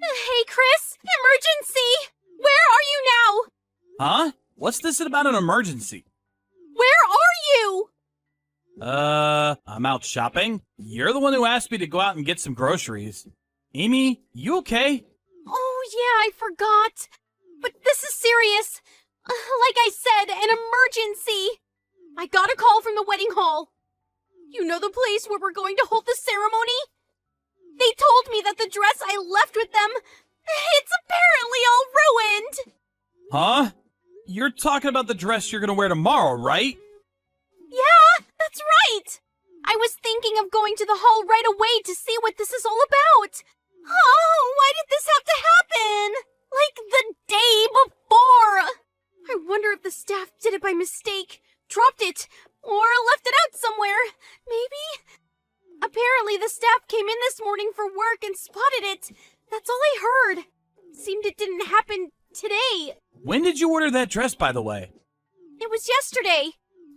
Hey, Chris! Emergency! Where are you now? Huh? What's this about an emergency? Where are you? I'm out shopping. You're the one who asked me to go out and get some groceries. Amy, you okay? Oh, yeah, I forgot. But this is serious. Like I said, an emergency. I got a call from the wedding hall. You know the place where we're going to hold the ceremony? They told me that the dress I left with them, it's apparently all ruined. Huh? You're talking about the dress you're gonna wear tomorrow, right? Yeah, that's right. I was thinking of going to the hall right away to see what this is all about. Oh, why did this have to happen? Like the day before. I wonder if the staff did it by mistake, dropped it, or left it out somewhere. Maybe? Apparently the staff came in this morning for work and spotted it. That's all I heard. Seemed it didn't happen today. When did you order that dress, by the way? It was yesterday.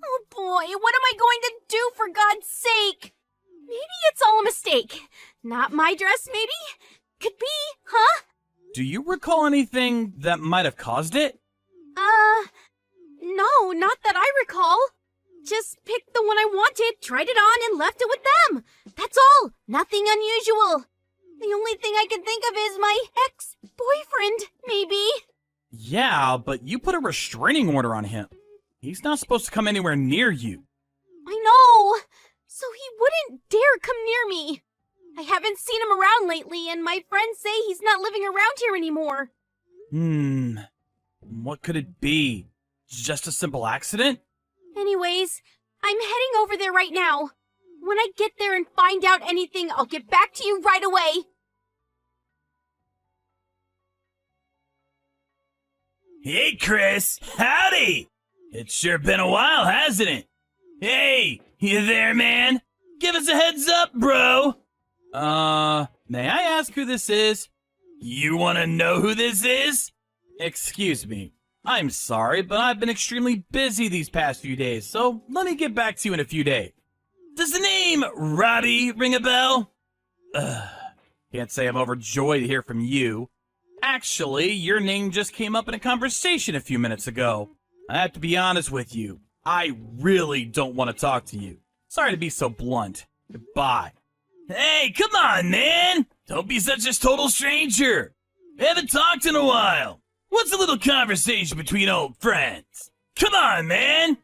Oh boy, what am I going to do for God's sake? Maybe it's all a mistake. Not my dress, maybe? Could be, huh? Do you recall anything that might have caused it? No, not that I recall. Just picked the one I wanted, tried it on, and left it with them. That's all. Nothing unusual. The only thing I can think of is my ex-boyfriend, maybe. Yeah, but you put a restraining order on him. He's not supposed to come anywhere near you. I know. So he wouldn't dare come near me. I haven't seen him around lately, and my friends say he's not living around here anymore. What could it be? Just a simple accident? Anyways, I'm heading over there right now. When I get there and find out anything, I'll get back to you right away. Hey, Chris. Howdy. It's sure been a while, hasn't it? Hey, you there, man? Give us a heads up, bro. May I ask who this is? You want to know who this is? Excuse me. I'm sorry, but I've been extremely busy these past few days, so let me get back to you in a few days. Does the name Robbie ring a bell? Can't say I'm overjoyed to hear from you. Actually, your name just came up in a conversation a few minutes ago. I have to be honest with you. I really don't want to talk to you. Sorry to be so blunt. Goodbye. Hey, come on, man. Don't be such a total stranger. We haven't talked in a while. What's a little conversation between old friends? Come on, man.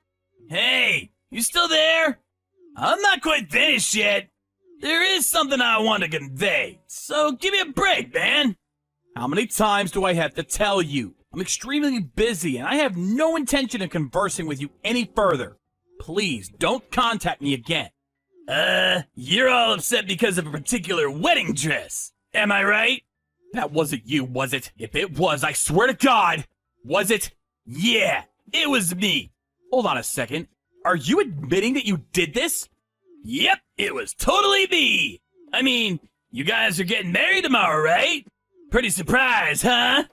Hey, you still there? I'm not quite finished yet. There is something I want to convey, so give me a break, man. How many times do I have to tell you? I'm extremely busy and I have no intention of conversing with you any further. Please don't contact me again. You're all upset because of a particular wedding dress. Am I right? That wasn't you, was it? If it was, I swear to God. Was it? Yeah, it was me. Hold on a second. Are you admitting that you did this? Yep, it was totally me. I mean, you guys are getting married tomorrow, right? Pretty surprised, huh?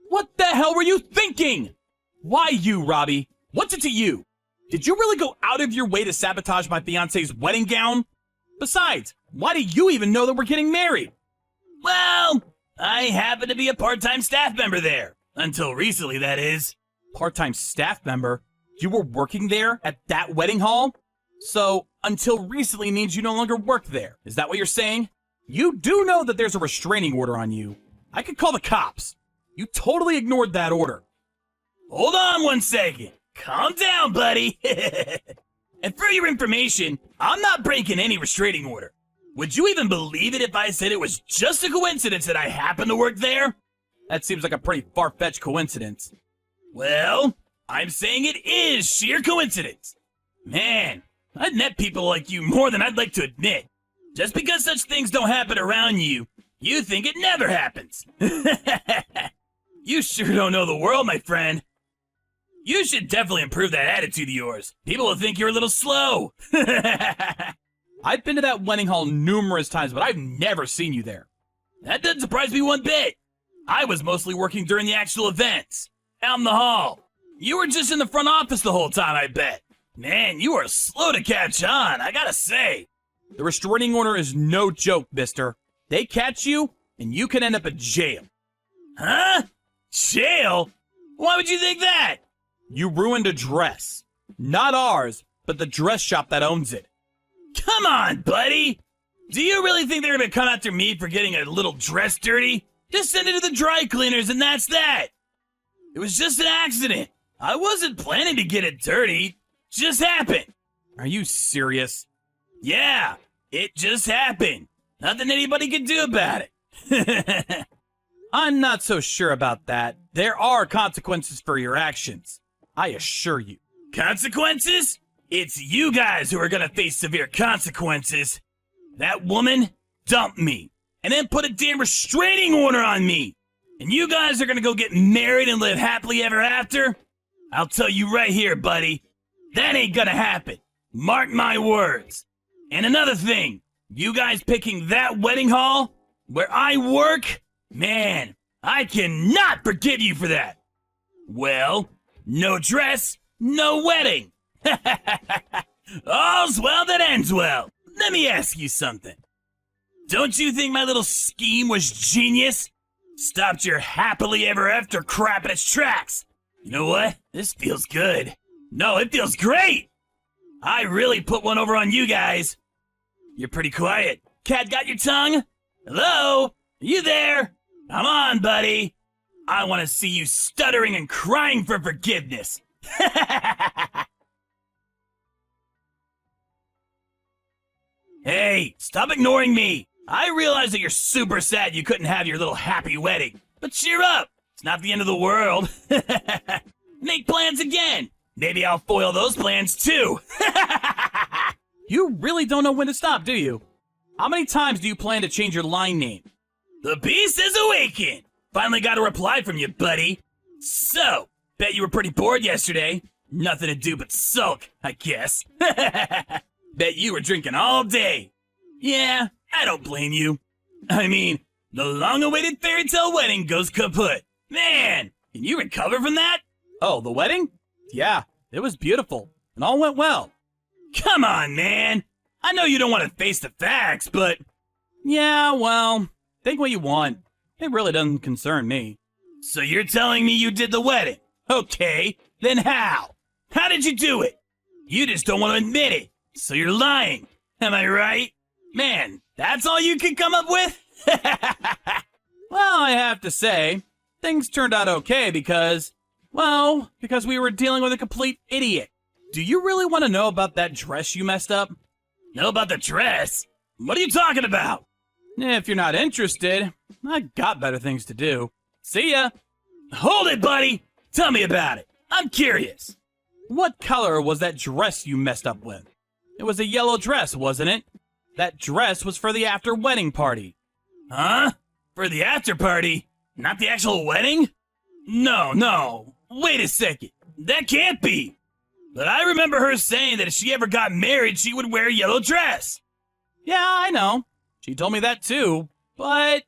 What the hell were you thinking? Why you, Robbie? What's it to you? Did you really go out of your way to sabotage my fiance's wedding gown? Besides, why do you even know that we're getting married? Well, I happen to be a part-time staff member there. Until recently, that is. Part-time staff member? You were working there at that wedding hall? So, until recently means you no longer work there. Is that what you're saying? You do know that there's a restraining order on you. I could call the cops. You totally ignored that order. Hold on 1 second. Calm down, buddy. And for your information, I'm not breaking any restraining order. Would you even believe it if I said it was just a coincidence that I happen to work there? That seems like a pretty far-fetched coincidence. Well, I'm saying it is sheer coincidence. Man, I've met people like you more than I'd like to admit. Just because such things don't happen around you, you think it never happens. You sure don't know the world, my friend. You should definitely improve that attitude of yours. People will think you're a little slow. I've been to that wedding hall numerous times, but I've never seen you there. That doesn't surprise me one bit. I was mostly working during the actual events, out in the hall. You were just in the front office the whole time, I bet. Man, you are slow to catch on, I gotta say. The restraining order is no joke, mister. They catch you, and you could end up in jail. Huh? Jail? Why would you think that? You ruined a dress. Not ours, but the dress shop that owns it. Come on, buddy. Do you really think they're gonna come after me for getting a little dress dirty? Just send it to the dry cleaners and that's that. It was just an accident. I wasn't planning to get it dirty. Just happened. Are you serious? Yeah, it just happened. Nothing anybody can do about it. I'm not so sure about that. There are consequences for your actions. I assure you. Consequences? It's you guys who are gonna face severe consequences. That woman dumped me and then put a damn restraining order on me. And you guys are gonna go get married and live happily ever after? I'll tell you right here, buddy. That ain't gonna happen. Mark my words. And another thing, you guys picking that wedding hall where I work? Man, I cannot forgive you for that. Well, no dress, no wedding. All's well that ends well. Let me ask you something. Don't you think my little scheme was genius? Stopped your happily ever after crap in its tracks. You know what? This feels good. No, it feels great. I really put one over on you guys. You're pretty quiet. Cat got your tongue? Hello? Are you there? Come on, buddy. I want to see you stuttering and crying for forgiveness. Hey, stop ignoring me. I realize that you're super sad you couldn't have your little happy wedding. But cheer up. It's not the end of the world. Make plans again. Maybe I'll foil those plans too. You really don't know when to stop, do you? How many times do you plan to change your line name? The beast has awakened. Finally got a reply from you, buddy. So, bet you were pretty bored yesterday. Nothing to do but sulk, I guess. Bet you were drinking all day. Yeah, I don't blame you. I mean, the long-awaited fairy tale wedding goes kaput. Man, can you recover from that? Oh, the wedding? Yeah, it was beautiful. It all went well. Come on, man. I know you don't want to face the facts, but... Yeah, well, think what you want. It really doesn't concern me. So you're telling me you did the wedding? Okay, then how? How did you do it? You just don't want to admit it, so you're lying. Am I right? Man, that's all you can come up with? Well, I have to say, things turned out okay because we were dealing with a complete idiot. Do you really want to know about that dress you messed up? Know about the dress? What are you talking about? If you're not interested, I got better things to do. See ya! Hold it, buddy! Tell me about it. I'm curious. What color was that dress you messed up with? It was a yellow dress, wasn't it? That dress was for the after-wedding party. Huh? For the after party? Not the actual wedding? No. Wait a second. That can't be. But I remember her saying that if she ever got married, she would wear a yellow dress. Yeah, I know. She told me that too, but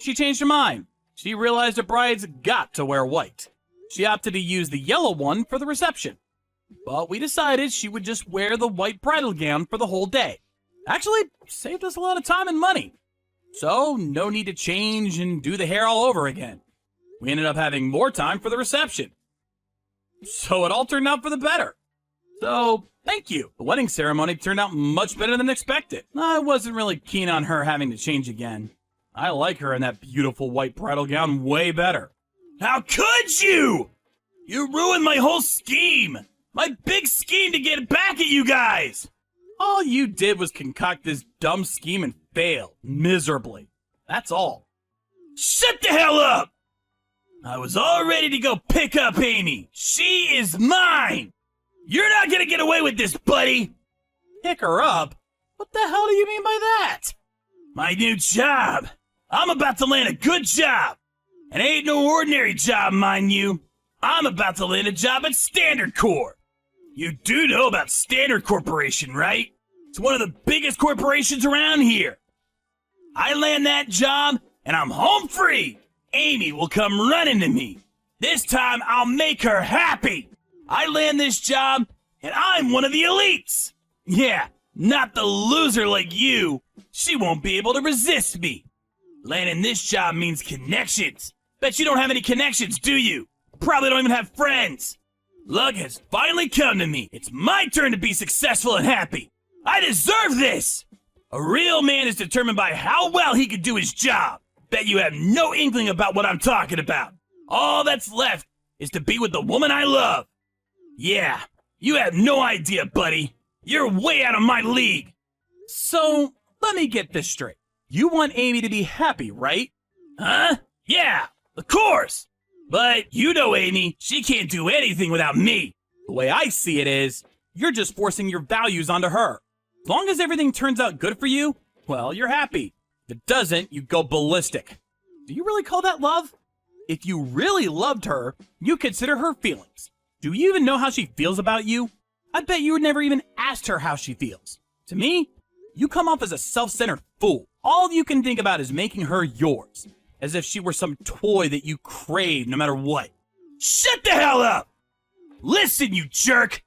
she changed her mind. She realized a bride's got to wear white. She opted to use the yellow one for the reception. But we decided she would just wear the white bridal gown for the whole day. Actually, saved us a lot of time and money. So, no need to change and do the hair all over again. We ended up having more time for the reception. So it all turned out for the better. So, thank you. The wedding ceremony turned out much better than expected. I wasn't really keen on her having to change again. I like her in that beautiful white bridal gown way better. How could you? You ruined my whole scheme. My big scheme to get back at you guys. All you did was concoct this dumb scheme and fail miserably. That's all. Shut the hell up! I was all ready to go pick up Amy. She is mine. You're not gonna get away with this, buddy. Pick her up? What the hell do you mean by that? My new job. I'm about to land a good job. And it ain't no ordinary job, mind you. I'm about to land a job at Standard Corp. You do know about Standard Corporation, right? It's one of the biggest corporations around here. I land that job, and I'm home free. Amy will come running to me. This time, I'll make her happy. I land this job, and I'm one of the elites. Yeah, not the loser like you. She won't be able to resist me. Landing this job means connections. Bet you don't have any connections, do you? Probably don't even have friends. Luck has finally come to me. It's my turn to be successful and happy. I deserve this. A real man is determined by how well he can do his job. Bet you have no inkling about what I'm talking about. All that's left is to be with the woman I love. Yeah, you have no idea, buddy. You're way out of my league. So, let me get this straight. You want Amy to be happy, right? Huh? Yeah, of course. But you know Amy, she can't do anything without me. The way I see it is, you're just forcing your values onto her. As long as everything turns out good for you, well, you're happy. If it doesn't, you go ballistic. Do you really call that love? If you really loved her, you consider her feelings. Do you even know how she feels about you? I bet you would never even asked her how she feels. To me, you come off as a self-centered fool. All you can think about is making her yours, as if she were some toy that you crave no matter what. Shut the hell up! Listen, you jerk!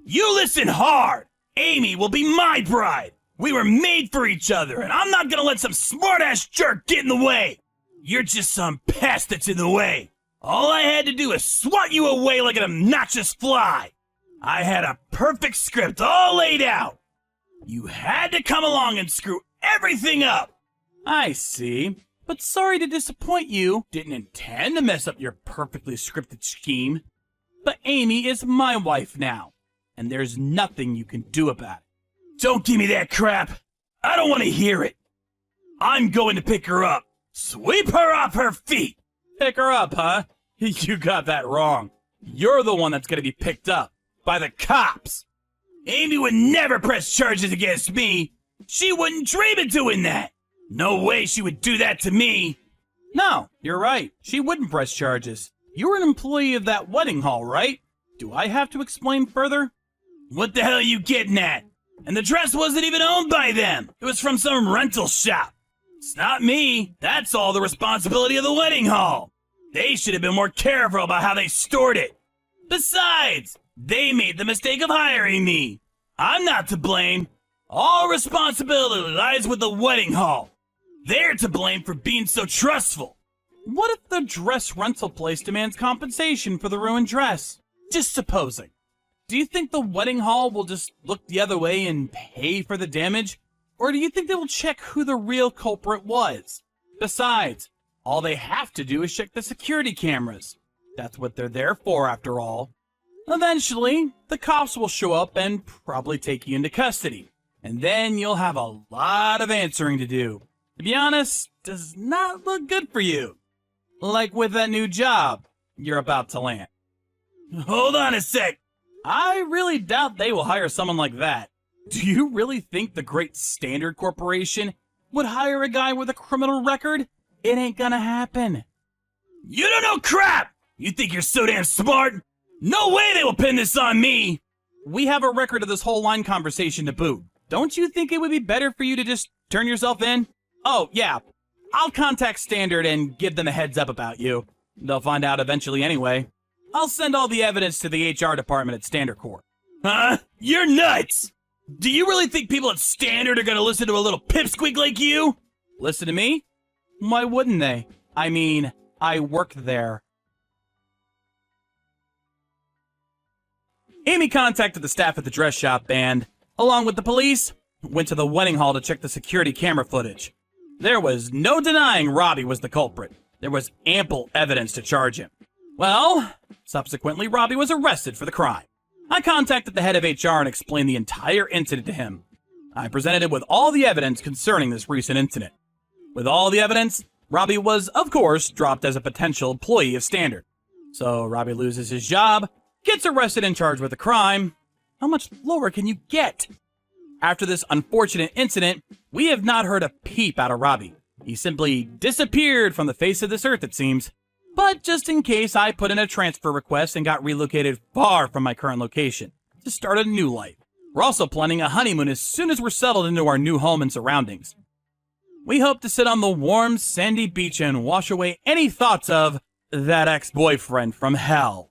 You listen hard! Amy will be my bride! We were made for each other, and I'm not gonna let some smart-ass jerk get in the way! You're just some pest that's in the way! All I had to do is swat you away like an obnoxious fly! I had a perfect script all laid out! You had to come along and screw everything up! I see. But sorry to disappoint you. Didn't intend to mess up your perfectly scripted scheme. But Amy is my wife now, and there's nothing you can do about it. Don't give me that crap! I don't want to hear it! I'm going to pick her up! Sweep her off her feet! Pick her up, huh? You got that wrong. You're the one that's gonna be picked up. By the cops! Amy would never press charges against me! She wouldn't dream of doing that! No way she would do that to me! No, you're right. She wouldn't press charges. You were an employee of that wedding hall, right? Do I have to explain further? What the hell are you getting at? And the dress wasn't even owned by them! It was from some rental shop! It's not me! That's all the responsibility of the wedding hall! They should have been more careful about how they stored it! Besides, they made the mistake of hiring me! I'm not to blame! All responsibility lies with the wedding hall! They're to blame for being so trustful! What if the dress rental place demands compensation for the ruined dress? Just supposing. Do you think the wedding hall will just look the other way and pay for the damage? Or do you think they will check who the real culprit was? Besides, all they have to do is check the security cameras. That's what they're there for, after all. Eventually, the cops will show up and probably take you into custody. And then you'll have a lot of answering to do. To be honest, does not look good for you. Like with that new job you're about to land. Hold on a sec. I really doubt they will hire someone like that. Do you really think the Great Standard Corporation would hire a guy with a criminal record? It ain't gonna happen. You don't know crap! You think you're so damn smart? No way they will pin this on me! We have a record of this whole line conversation to boot. Don't you think it would be better for you to just turn yourself in? Oh, yeah. I'll contact Standard and give them a heads up about you. They'll find out eventually anyway. I'll send all the evidence to the HR department at Standard Corp. Huh? You're nuts! Do you really think people at Standard are gonna listen to a little pipsqueak like you? Listen to me? Why wouldn't they? I mean, I work there. Amy contacted the staff at the dress shop and, along with the police, went to the wedding hall to check the security camera footage. There was no denying Robbie was the culprit. There was ample evidence to charge him. Well, subsequently, Robbie was arrested for the crime. I contacted the head of HR and explained the entire incident to him. I presented him with all the evidence concerning this recent incident. With all the evidence, Robbie was, of course, dropped as a potential employee of Standard. So Robbie loses his job, gets arrested and charged with a crime. How much lower can you get? After this unfortunate incident, we have not heard a peep out of Robbie. He simply disappeared from the face of this earth, it seems. But just in case, I put in a transfer request and got relocated far from my current location to start a new life. We're also planning a honeymoon as soon as we're settled into our new home and surroundings. We hope to sit on the warm, sandy beach and wash away any thoughts of that ex-boyfriend from hell.